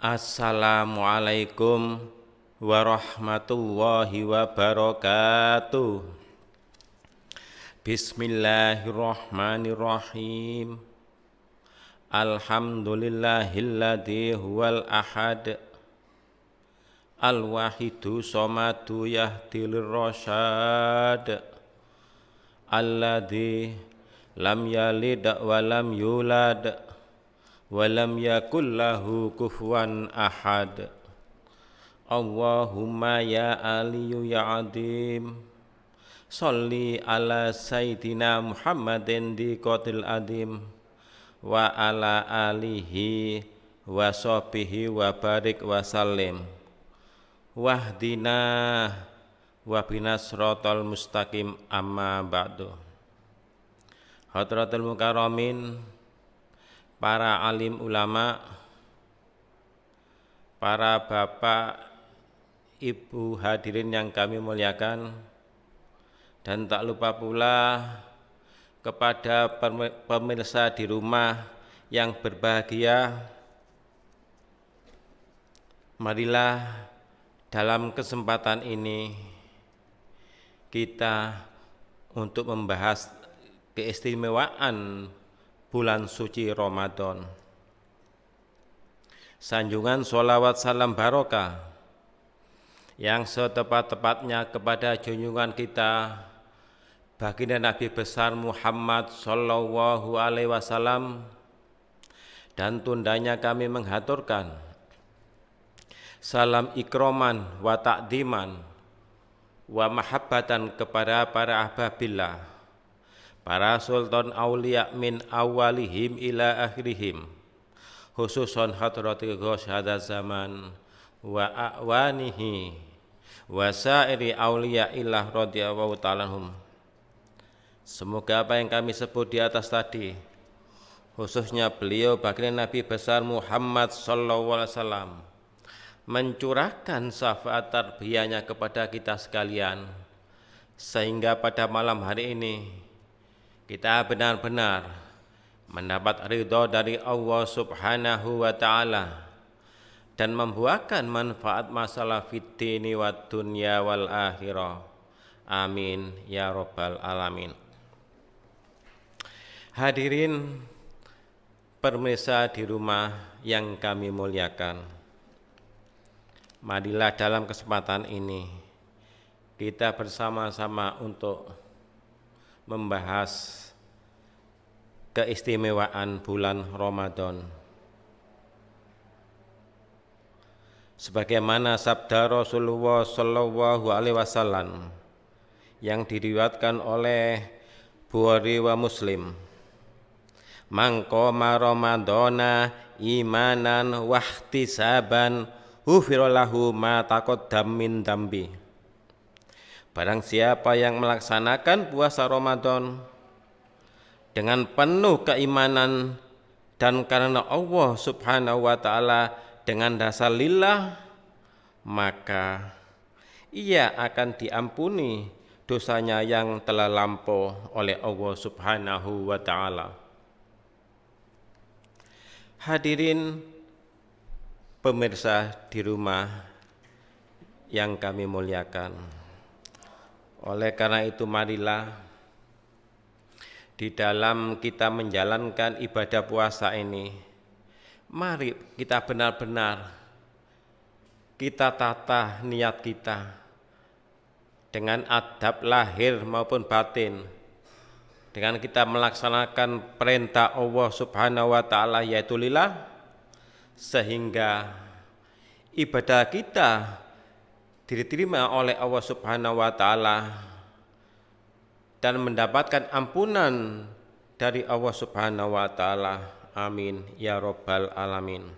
Assalamualaikum warahmatullahi wabarakatuh. Bismillahirrahmanirrahim. Alhamdulillahilladzi huwal ahad al-wahidu somadu yahdilir rasyad alladzi lam yalid wa lam yulad walam yakul lahu kufuwan ahad. Allahumma ya aliyu ya adim sholli ala sayyidina Muhammadin di qatil adim wa ala alihi wa sahbihi wa barik wa sallim wahdina wa binasratal mustaqim amma ba'du. Hadratul mukarramin, para alim ulama, para bapak, ibu hadirin yang kami muliakan, dan tak lupa pula kepada pemirsa di rumah yang berbahagia. Marilah dalam kesempatan ini kita untuk membahas keistimewaan bulan suci Ramadan. Sanjungan sholawat salam barokah yang setepat-tepatnya kepada junjungan kita baginda Nabi besar Muhammad sallallahu alaihi wasallam, dan tundanya kami menghaturkan salam ikroman wa ta'diman wa mahabbatan kepada para ahbabillah, para sultan aulia min awalihim ila akhirihim, khususon hadratil ghaus hadza zaman wa a'wanihi wa sairi aulia illah radhiyallahu ta'ala anhum. Semoga apa yang kami sebut di atas tadi, khususnya beliau baginda Nabi besar Muhammad sallallahu alaihi wasallam, mencurahkan syafaat tarbiyahnya kepada kita sekalian, sehingga pada malam hari ini kita benar-benar mendapat ridho dari Allah subhanahu wa ta'ala dan membuahkan manfaat masalah fid dini wad dunya wal akhirah. Amin ya rabbal alamin. Hadirin pemirsa di rumah yang kami muliakan, marilah dalam kesempatan ini kita bersama-sama untuk membahas keistimewaan bulan Ramadan. Sebagaimana sabda Rasulullah sallallahu alaihi wasallam yang diriwayatkan oleh Bukhari wa Muslim, man qama ramadhana imanan wahtisaban ghufira lahu ma taqaddam min dambi. Barang siapa yang melaksanakan puasa Ramadan dengan penuh keimanan dan karena Allah subhanahu wa ta'ala dengan dasar lillah, maka ia akan diampuni dosanya yang telah lampau oleh Allah subhanahu wa ta'ala. Hadirin pemirsa di rumah yang kami muliakan, oleh karena itu marilah di dalam kita menjalankan ibadah puasa ini, mari kita benar-benar kita tata niat kita dengan adab lahir maupun batin, dengan kita melaksanakan perintah Allah subhanahu wa ta'ala yaitu lillah, sehingga ibadah kita diterima oleh Allah subhanahu wa ta'ala dan mendapatkan ampunan dari Allah subhanahu wa ta'ala. Amin ya rabbal alamin.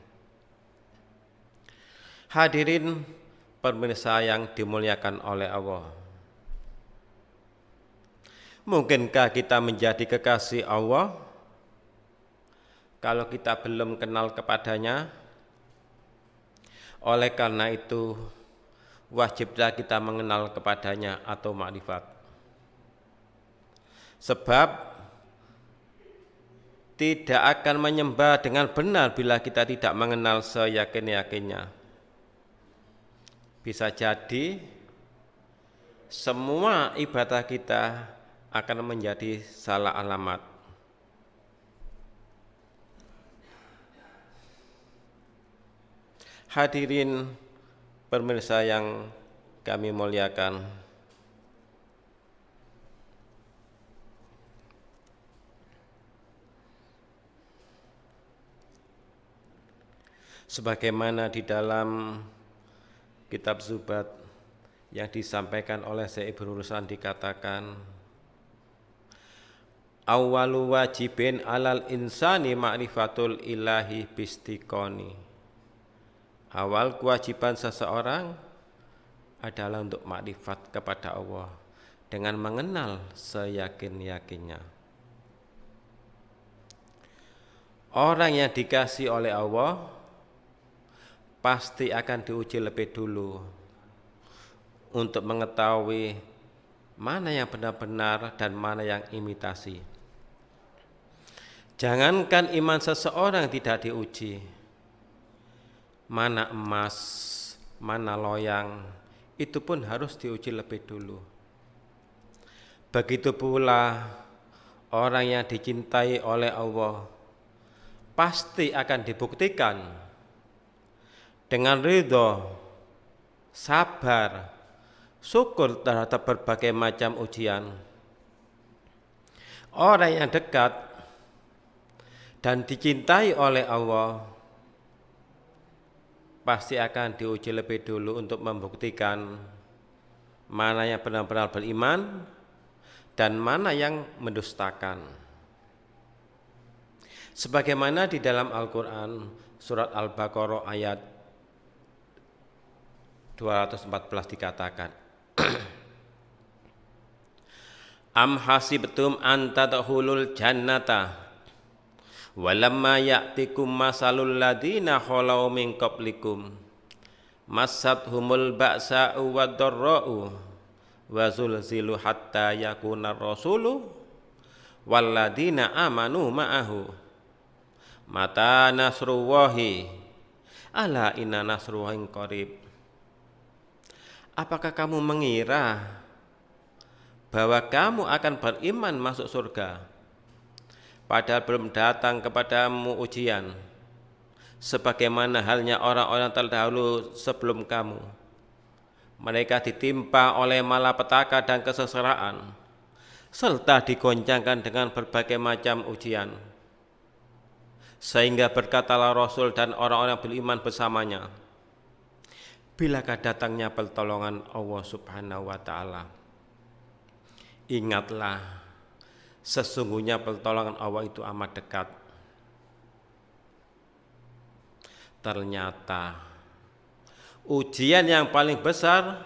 Hadirin pemirsa yang dimuliakan oleh Allah, mungkinkah kita menjadi kekasih Allah kalau kita belum kenal kepadanya? Oleh karena itu wajiblah kita mengenal kepadanya atau makrifat. Sebab tidak akan menyembah dengan benar bila kita tidak mengenal seyakin-yakinnya. Bisa jadi semua ibadah kita akan menjadi salah alamat. Hadirin pemirsa yang kami muliakan, sebagaimana di dalam kitab Zubat yang disampaikan oleh Syekh Ibnu Ruslan dikatakan, awwalu wajibin alal insani ma'rifatul ilahi bistiqoni. Awal kewajiban seseorang adalah untuk makrifat kepada Allah dengan mengenal seyakin-yakinnya. Orang yang dikasihi oleh Allah pasti akan diuji lebih dulu untuk mengetahui mana yang benar-benar dan mana yang imitasi. Jangankan iman seseorang tidak diuji, mana emas, mana loyang, itu pun harus diuji lebih dulu. Begitu pula orang yang dicintai oleh Allah pasti akan dibuktikan dengan ridho, sabar, syukur terhadap berbagai macam ujian. Orang yang dekat dan dicintai oleh Allah pasti akan diuji lebih dulu untuk membuktikan mana yang benar-benar beriman dan mana yang mendustakan. Sebagaimana di dalam Al-Quran surat Al-Baqarah ayat 214 dikatakan, Am hasibtum an tadkhulul jannata walamma ya'tikum masalul ladina khalau min qablikum massathumul ba'sa'u wad-dharra'u wa zulzilu hatta yakuna rasulu walladina amanu ma'ahu mata nasrullahi ala inna nasrullahi qarib. Apakah kamu mengira bahwa kamu akan beriman masuk surga padahal belum datang kepadamu ujian, sebagaimana halnya orang-orang terdahulu sebelum kamu? Mereka ditimpa oleh malapetaka dan kesengsaraan, serta digoncangkan dengan berbagai macam ujian. Sehingga berkatalah Rasul dan orang-orang beriman bersamanya, bilakah datangnya pertolongan Allah Subhanahu wa ta'ala? Ingatlah, sesungguhnya pertolongan Allah itu amat dekat. Ternyata ujian yang paling besar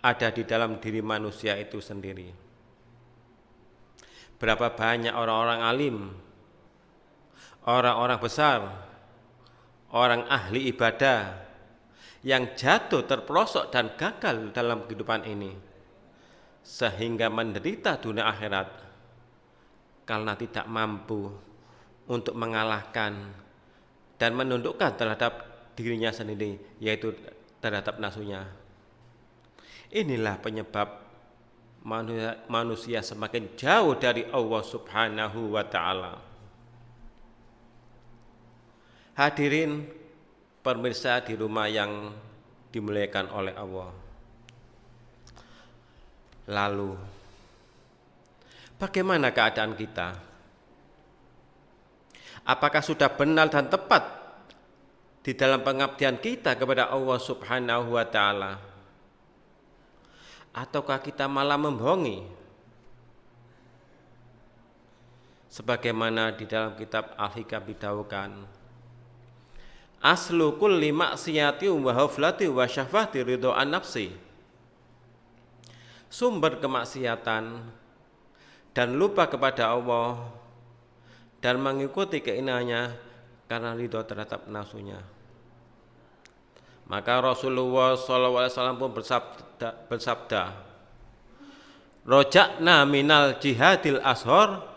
ada di dalam diri manusia itu sendiri. Berapa banyak orang-orang alim, orang-orang besar, orang ahli ibadah yang jatuh terperosok dan gagal dalam kehidupan ini, sehingga menderita dunia akhirat karena tidak mampu untuk mengalahkan dan menundukkan terhadap dirinya sendiri, yaitu terhadap nafsunya. Inilah penyebab manusia semakin jauh dari Allah Subhanahu wa ta'ala. Hadirin pemirsa di rumah yang dimuliakan oleh Allah. Lalu, bagaimana keadaan kita? Apakah sudah benar dan tepat di dalam pengabdian kita kepada Allah Subhanahu wa ta'ala? Ataukah kita malah membohongi? Sebagaimana di dalam kitab Al-Hikam didawuhkan, aslu kulli maksiyati wa haflati wa syahwati ridho an nafsi. Sumber kemaksiatan dan lupa kepada Allah dan mengikuti keinginannya karena ridho terhadap nafsunya. Maka Rasulullah SAW pun bersabda, Rojakna minal jihadil ashor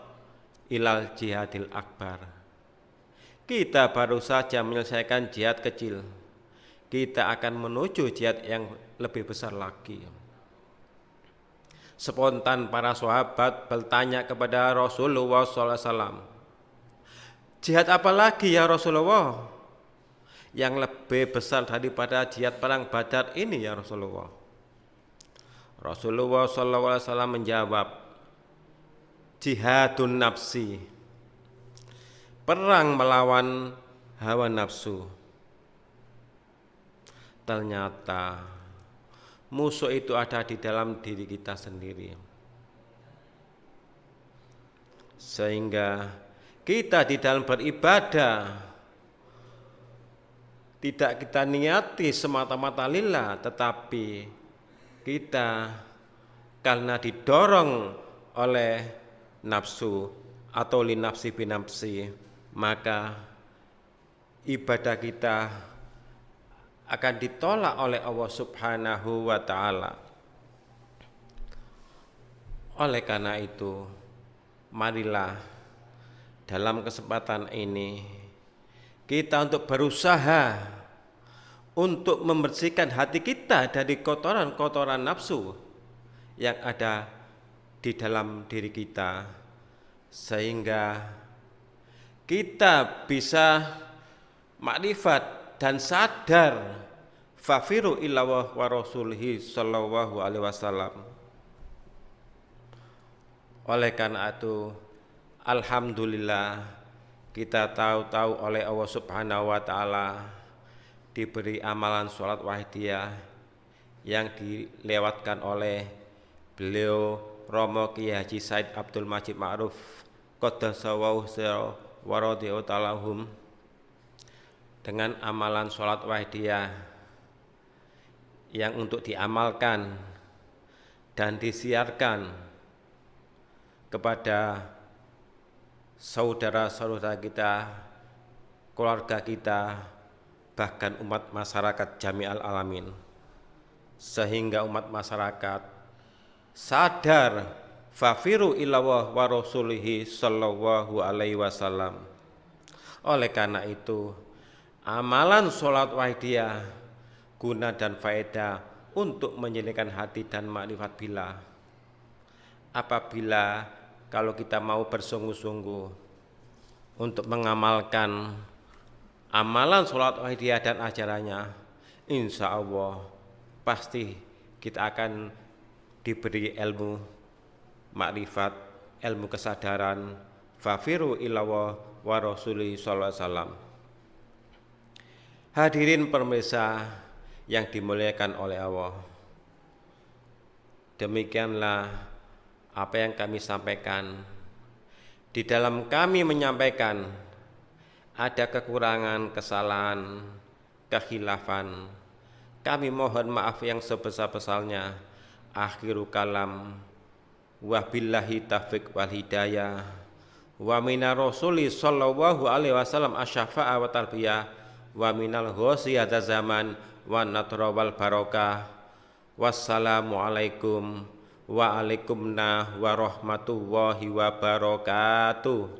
ilal jihadil akbar. Kita baru saja menyelesaikan jihad kecil, kita akan menuju jihad yang lebih besar lagi. Spontan para sahabat bertanya kepada Rasulullah SAW, jihad apa lagi ya Rasulullah yang lebih besar daripada jihad perang Badar ini ya Rasulullah? Rasulullah SAW menjawab, jihadun nafsi, perang melawan hawa nafsu. Ternyata musuh itu ada di dalam diri kita sendiri. Sehingga kita di dalam beribadah tidak kita niati semata-mata lillah, tetapi kita karena didorong oleh nafsu atau linafsi binafsi, maka ibadah kita akan ditolak oleh Allah Subhanahu wa ta'ala. Oleh karena itu, marilah dalam kesempatan ini kita untuk berusaha untuk membersihkan hati kita dari kotoran-kotoran nafsu yang ada di dalam diri kita, sehingga kita bisa makrifat dan sadar fafiru illallah wa rasulihi sallallahu alaihi wasallam. Oleh karena itu, alhamdulillah kita tahu oleh Allah Subhanahu wa taala diberi amalan sholat wahidiyah yang dilewatkan oleh beliau Romo Kiai Haji Said Abdul Majid Ma'ruf qaddasawahu wa radhiyallahu ta'ala anhum. Dengan amalan sholat wahidiyah yang untuk diamalkan dan disiarkan kepada saudara-saudara kita, keluarga kita, bahkan umat masyarakat jami'al alamin, sehingga umat masyarakat sadar fafiru illallah wa rasulihi sallallahu alaihi wasallam. Oleh karena itu, amalan sholat wahidiyah guna dan faedah untuk menyilihkan hati dan makrifat billah. Apabila kalau kita mau bersungguh-sungguh untuk mengamalkan amalan sholat wahidiyah dan ajarannya, insya Allah pasti kita akan diberi ilmu makrifat, ilmu kesadaran, fafiru illallah wa rasulihi sallallahu alaihi wasallam. Hadirin pemirsa yang dimuliakan oleh Allah, demikianlah apa yang kami sampaikan. Di dalam kami menyampaikan ada kekurangan, kesalahan, kekhilafan, kami mohon maaf yang sebesar-besarnya. Akhiru kalam, wabillahi taufiq wal hidayah, wa minar rasuli sallallahu alaihi wasallam asyafa'a wa tarbiyah, wa minal ghosiyata zaman wa natra wal barokah. Wassalamu alaikum wa alaikumna wa rahmatullahi wa barakatuh.